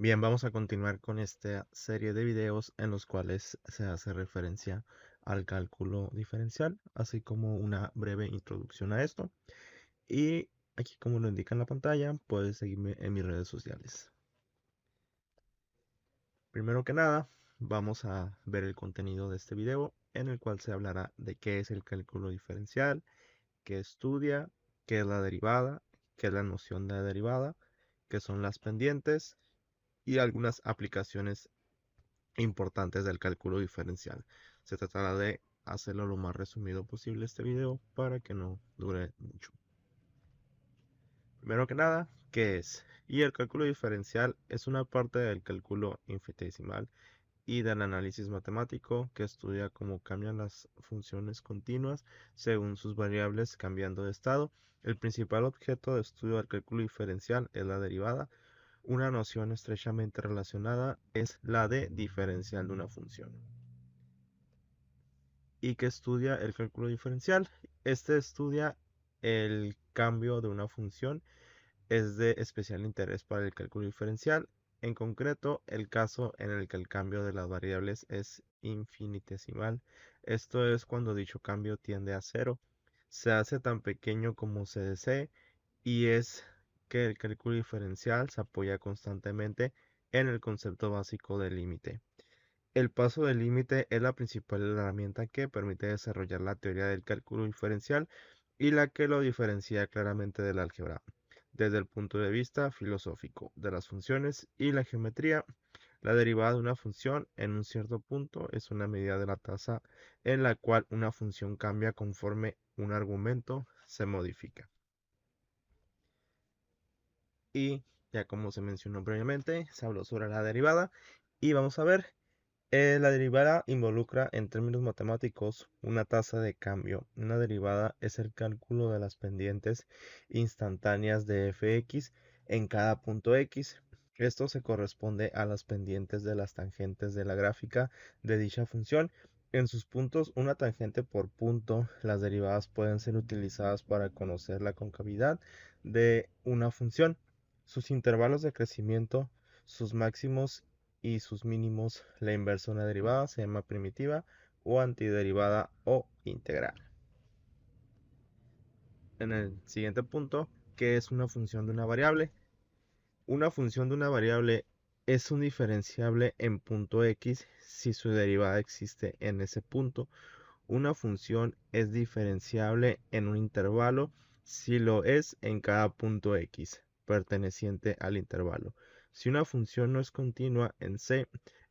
Bien, vamos a continuar con esta serie de videos en los cuales se hace referencia al cálculo diferencial, así como una breve introducción a esto. Y aquí, como lo indica en la pantalla, puedes seguirme en mis redes sociales. Primero que nada, vamos a ver el contenido de este video, en el cual se hablará de qué es el cálculo diferencial, qué estudia, qué es la derivada, qué es la noción de la derivada, qué son las pendientes y algunas aplicaciones importantes del cálculo diferencial. Se tratará de hacerlo lo más resumido posible este video para que no dure mucho. Primero que nada, ¿qué es? Y el cálculo diferencial es una parte del cálculo infinitesimal y del análisis matemático que estudia cómo cambian las funciones continuas según sus variables cambiando de estado. El principal objeto de estudio del cálculo diferencial es la derivada. Una noción estrechamente relacionada es la de diferencial de una función. ¿Y que estudia el cálculo diferencial? Este estudia el cambio de una función. Es de especial interés para el cálculo diferencial, en concreto el caso en el que el cambio de las variables es infinitesimal. Esto es cuando dicho cambio tiende a cero, se hace tan pequeño como se desee y es que el cálculo diferencial se apoya constantemente en el concepto básico del límite. El paso del límite es la principal herramienta que permite desarrollar la teoría del cálculo diferencial y la que lo diferencia claramente del álgebra. Desde el punto de vista filosófico de las funciones y la geometría, la derivada de una función en un cierto punto es una medida de la tasa en la cual una función cambia conforme un argumento se modifica. Y ya como se mencionó previamente, se habló sobre la derivada y vamos a ver. La derivada involucra, en términos matemáticos, una tasa de cambio. Una derivada es el cálculo de las pendientes instantáneas de f(x) en cada punto x. Esto se corresponde a las pendientes de las tangentes de la gráfica de dicha función. En sus puntos, una tangente por punto, las derivadas pueden ser utilizadas para conocer la concavidad de una función, sus intervalos de crecimiento, sus máximos y sus mínimos. La inversa de una derivada se llama primitiva o antiderivada o integral. En el siguiente punto, ¿qué es una función de una variable? Una función de una variable es un diferenciable en punto x si su derivada existe en ese punto. Una función es diferenciable en un intervalo si lo es en cada punto x perteneciente al intervalo. Si una función no es continua en C,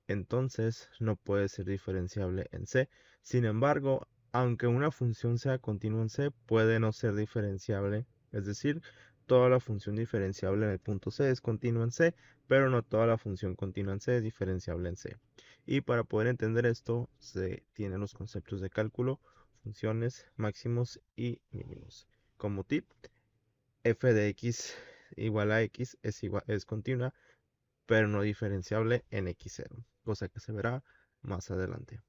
entonces no puede ser diferenciable en C. Sin embargo, aunque una función sea continua en C, puede no ser diferenciable, es decir, toda la función diferenciable en el punto C es continua en C, pero no toda la función continua en C es diferenciable en C. Y para poder entender esto, se tienen los conceptos de cálculo, funciones, máximos y mínimos. Como tip, f de x igual a x es continua, pero no diferenciable en x0, cosa que se verá más adelante.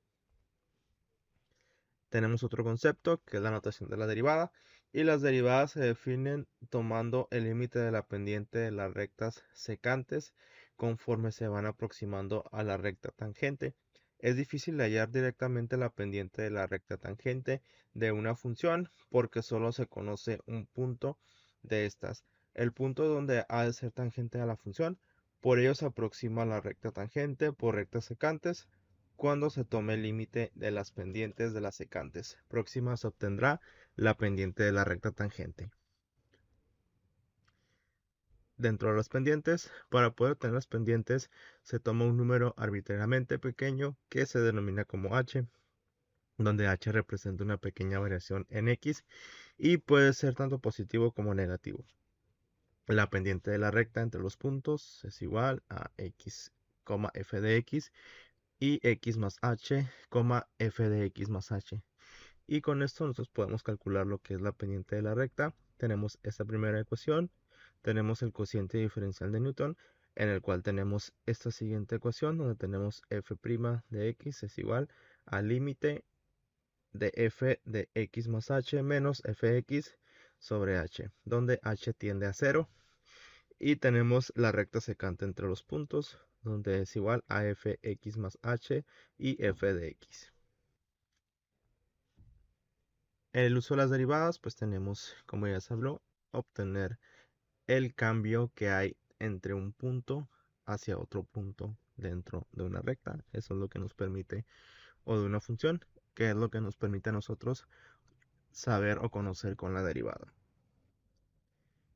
Tenemos otro concepto que es la notación de la derivada, y las derivadas se definen tomando el límite de la pendiente de las rectas secantes conforme se van aproximando a la recta tangente. Es difícil hallar directamente la pendiente de la recta tangente de una función porque solo se conoce un punto de estas, el punto donde ha de ser tangente a la función. Por ello se aproxima a la recta tangente por rectas secantes. Cuando se tome el límite de las pendientes de las secantes próximas se obtendrá la pendiente de la recta tangente. Dentro de las pendientes, para poder obtener las pendientes, se toma un número arbitrariamente pequeño que se denomina como h, donde h representa una pequeña variación en x y puede ser tanto positivo como negativo. La pendiente de la recta entre los puntos es igual a x, f de x y x más h, f de x más h. Y con esto nosotros podemos calcular lo que es la pendiente de la recta. Tenemos esta primera ecuación, tenemos el cociente diferencial de Newton, en el cual tenemos esta siguiente ecuación, donde tenemos f' de x es igual al límite de f de x más h menos fx sobre h, donde h tiende a 0. Y tenemos la recta secante entre los puntos, donde es igual a fx más h y f de x. En el uso de las derivadas, pues tenemos, como ya se habló, obtener el cambio que hay entre un punto hacia otro punto dentro de una recta. Eso es lo que nos permite, o de una función, que es lo que nos permite a nosotros saber o conocer con la derivada.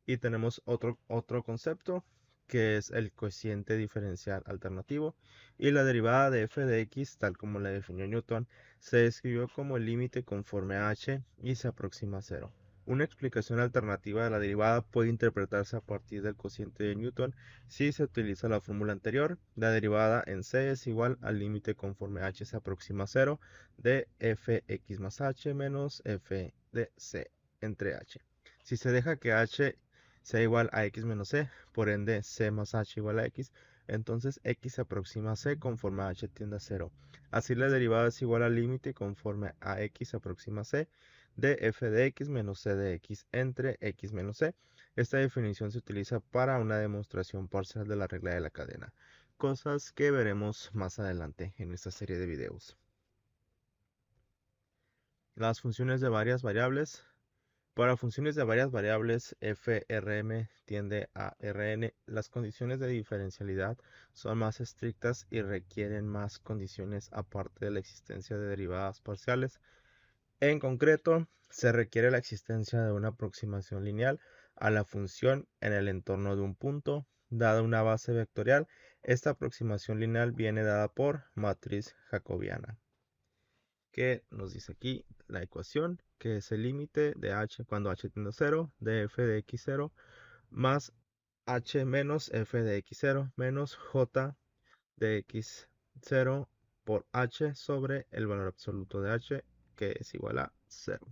Y tenemos otro concepto, que es el cociente diferencial alternativo, y la derivada de f de x, tal como la definió Newton, se describió como el límite conforme a h y se aproxima a cero. Una explicación alternativa de la derivada puede interpretarse a partir del cociente de Newton si se utiliza la fórmula anterior. La derivada en c es igual al límite conforme h se aproxima a cero de fx más h menos f de c entre h. Si se deja que h sea igual a x menos c, por ende c más h igual a x, entonces x se aproxima a c conforme a h tiende a 0. Así la derivada es igual al límite conforme a x se aproxima a c de f de x menos c de x entre x menos c. Esta definición se utiliza para una demostración parcial de la regla de la cadena, cosas que veremos más adelante en esta serie de videos. Las funciones de varias variables. Para funciones de varias variables, f Rm tiende a Rn, las condiciones de diferencialidad son más estrictas y requieren más condiciones aparte de la existencia de derivadas parciales. En concreto, se requiere la existencia de una aproximación lineal a la función en el entorno de un punto, dada una base vectorial. Esta aproximación lineal viene dada por matriz jacobiana, que nos dice aquí la ecuación, que es el límite de h cuando h tiende a 0 de f de x0 más h menos f de x0 menos j de x0 por h sobre el valor absoluto de h, que es igual a 0.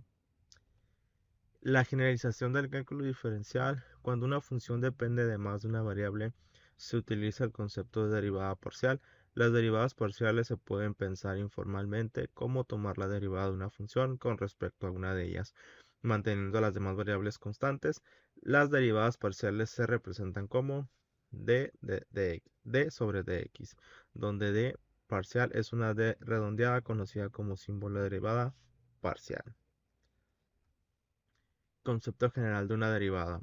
La generalización del cálculo diferencial. Cuando una función depende de más de una variable, se utiliza el concepto de derivada parcial. Las derivadas parciales se pueden pensar informalmente como tomar la derivada de una función con respecto a una de ellas, manteniendo las demás variables constantes. Las derivadas parciales se representan como d sobre dx, donde d parcial es una d redondeada conocida como símbolo de derivada parcial. Concepto general de una derivada.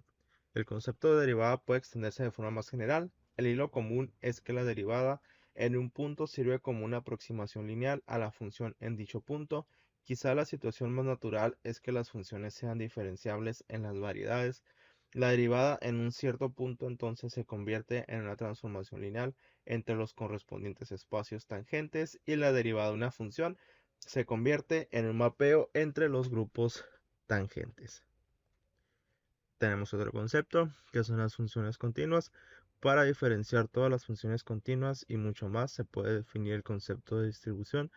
El concepto de derivada puede extenderse de forma más general. El hilo común es que la derivada en un punto sirve como una aproximación lineal a la función en dicho punto. Quizá la situación más natural es que las funciones sean diferenciables en las variedades. La derivada en un cierto punto entonces se convierte en una transformación lineal entre los correspondientes espacios tangentes, y la derivada de una función se convierte en un mapeo entre los grupos tangentes. Tenemos otro concepto, que son las funciones continuas. Para diferenciar todas las funciones continuas y mucho más, se puede definir el concepto de distribución.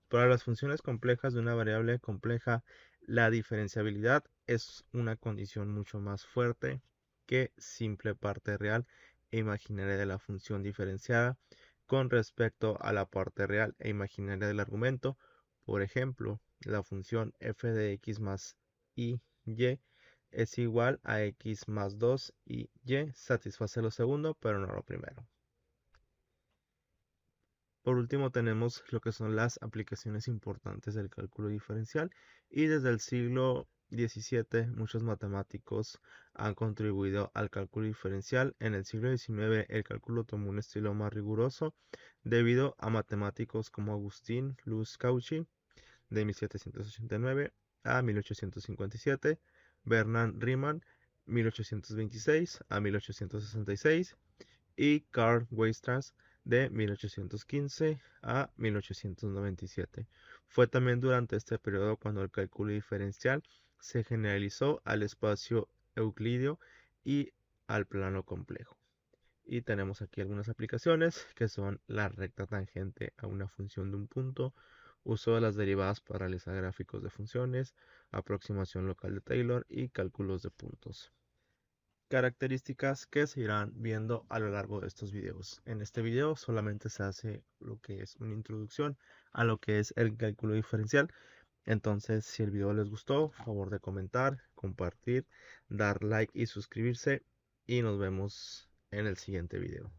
Para las funciones complejas de una variable compleja, la diferenciabilidad es una condición mucho más fuerte que simple parte real e imaginaria de la función diferenciada con respecto a la parte real e imaginaria del argumento. Por ejemplo, la función f de x más y es igual a x más 2 y y satisface lo segundo, pero no lo primero. Por último, tenemos lo que son las aplicaciones importantes del cálculo diferencial, y desde el siglo XVII muchos matemáticos han contribuido al cálculo diferencial. En el siglo XIX el cálculo tomó un estilo más riguroso debido a matemáticos como Agustín Luz Cauchy de 1789 a 1857, Bernard Riemann 1826 a 1866 y Carl Weierstrass de 1815 a 1897. Fue también durante este periodo cuando el cálculo diferencial se generalizó al espacio euclídeo y al plano complejo. Y tenemos aquí algunas aplicaciones, que son la recta tangente a una función de un punto, uso de las derivadas para realizar gráficos de funciones, aproximación local de Taylor y cálculos de puntos. Características que se irán viendo a lo largo de estos videos. En este video solamente se hace lo que es una introducción a lo que es el cálculo diferencial. Entonces, si el video les gustó, favor de comentar, compartir, dar like y suscribirse. y nos vemos en el siguiente video.